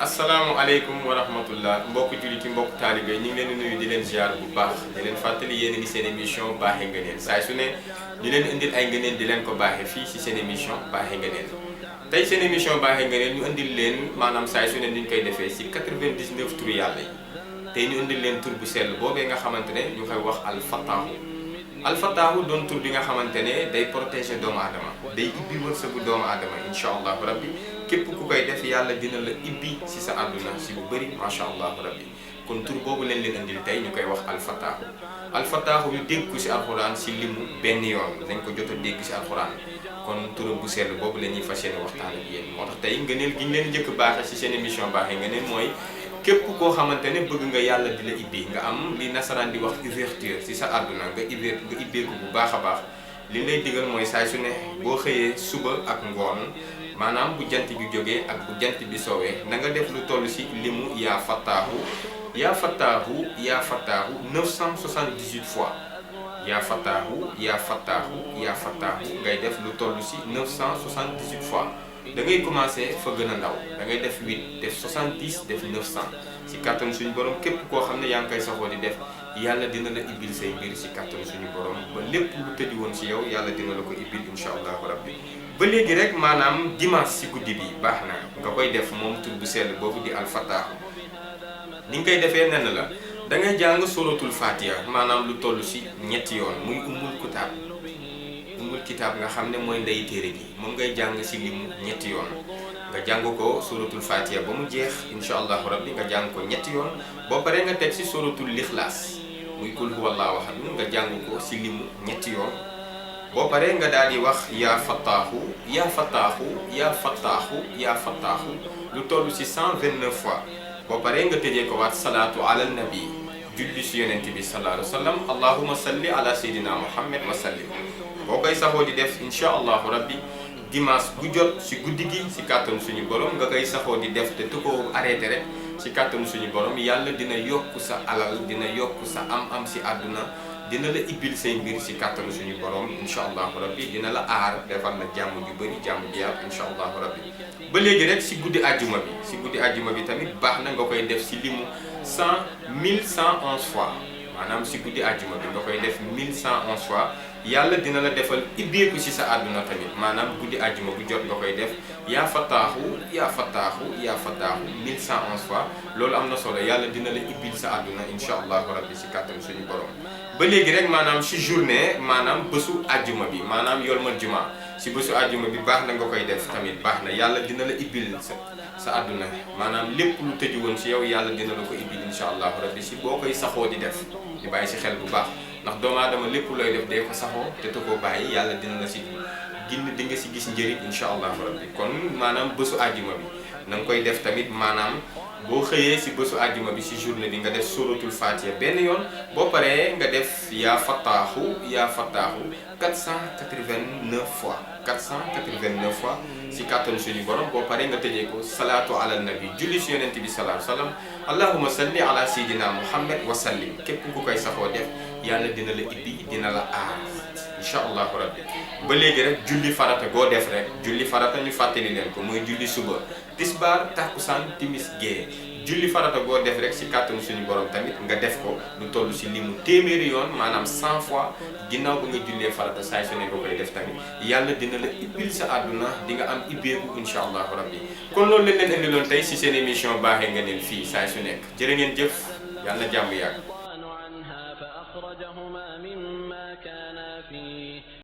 asalaamaaleykum wa rahmatullah mbokk jullit yi mbokk taalibe ñu ngi leen di nuyu di leen ziar bu baax di leen fàttali yéen a ngi seen émission baaxe ngëneel saay su ne di leen indil ay ngëneel di leen ko baaxe fii ci seen émission baaxe ngëneel tey seen émission baaxe ngëneel ñu indil leen maanaam saay su ne ni ñu koy defee ci 99 turu yàlla yi tey ñu indil leen tur bu sell boobee nga xamante ne ñu koy wax alfataahu alfataahu doon tur bi nga xamante ne day protéger doomu aadama day ibbi wërsëgu doomu aadama incha allahu rabbi képp ku koy def yàlla dina la ibbi ci sa àdduna ci lu bëri macha allahu rabbi kon tur boobu leen indil tey ñu koy wax alfataahu alfataahu yu dégg ko ci alxuraan ci limu benn yoon dañ ko jot a dégg ci alxuraan kon turam bu sell boobu la ñuy fas yéene waxtaan ak yéen moo tax tey ngëneel gi ñu leen njëkk baaxe ci seen émission baaxe ngëneel mooy képp koo xamante ne bëgg nga yàlla di la ibbi nga am li nasaraan di wax ouverture ci sa àdduna nga ibbeeku bu baax a baax li lay digal mooy saay su ne boo xëyee suba ak ngoon maanaam bu jant bi jógee ak bu jant bi soowee na nga def lu toll ci limu yaa fattaahu 978 fois yaa fattaahu ngay def lu toll ci 978 fois da ngay commencé fa gën a ndaw da ngay def 8 def 70 def 900 ci kàttan suñu borom képp koo xam ne yaa ngi koy saxoo di def yàlla dina la ibbil say mbir ci kàttan suñu borom ba lépp lu tëju woon ci yow yàlla dina la ko ibbil incha allahu rabbi ba léegi rek maanaam dimanche ci guddi bi baax na nga koy def moom tur bu sell boobu di alfataahu ni nga koy defee nen la da ngay jàng suratul fatiha maanaam lu toll ci ñetti yoon muy ummul kitaab nga xam ne mooy ndey téere gi moom ngay jàng ci limu ñetti yoon nga jàng ko suratul fatiha ba mu jeex incha allahu rabbi nga jàng ko ñetti yoon boo paree nga teg ci suratul lixlaas muy kul huwallahu ahad nga jàng ko ci limu ñetti yoon boo paree nga daal di wax yaa fattaahu lu toll ci 129 fois boo paree nga tëjee ko waat salaatu ala nabi julli ci yonent bi sallallahu alayhi wa sallam allahumma salli ala sayyidina muhammad wa sallim boo koy saxoo di def incha allahu rabbi dimanche bu jot ci guddi gi ci kàttanu suñu borom nga koy saxoo di def te tu ko arrêté rek ci kàttanu suñu borom yàlla dina yokk sa alal dina yokk sa am-am ci àdduna dina la ibbil say mbir ci kàttanu suñu borom incha allahu rabbi dina la aar defal la jàmm ju bëri jàmm ji yaatu incha allahu rabbi ba léegi rek ci guddi àjjuma bi tamit baax na nga koy def ci limu 1111 fois maanaam ci guddi àjjuma bi nga koy def 1111 fois yàlla dina la defal ibbeeku ci sa àdduna tamit maanaam guddi àjjuma bu jot nga koy def yaa fattaahu 1111 fois loolu am na solo yàlla dina la ibbil sa àdduna incha allahu rabbi ci kàttan suñu borom ba léegi rek maanaam ci journée maanaam bésu àjjuma bi maanaam yawmal jumaa ci bésu àjjuma bi baax na nga koy def tamit baax na yàlla dina la ibbil sa àdduna maanaam lépp lu tëju woon ci yow yàlla dina la ko ibbil incha allahu rabbi ci boo koy saxoo di def di bàyyi ci xel bu baax ndax doomu aadama lépp looy def day ko saxoo te te koo bàyyi yàlla dina la ci di nga ci gis njëriñ incha allahu rabbi kon maanaam bésu àjjuma bi na nga koy def tamit maanaam boo xëyee ci bésu àjjuma bi ci journée bi nga def suratul fatiha benn yoon boo paree nga def yaa fattaahu 489 fois ci kàttanu suñu borom boo paree nga tëjee ko salaatu ala nabi julli ci yonent bi sallallahu alayhi wa sallam allahumma salli ala sayyidina muhammad wa sallim képp ku koy saxoo def yàlla dina la ibbi dina la aar incha allahu rabbi ba léegi rek julli farata goo def rek julli farata ñu fàttali leen ko mooy julli suba tisbaar takkusaan timis gée julli farata goo def rek ci kàttanu suñu borom tamit nga def ko lu toll ci limu téeméeri yoon maanaam 100 fois ginnaaw ba nga jullee farata saay su ne nga koy def tamit yàlla dina la ibbil sa àdduna di nga am ibbeeku incha allahu rabbi kon loolu lañ leen indiloon tey ci seen émission baaxe ngëneel fii saay su nekk jërë ngeen jëf yàlla jàmm yàgg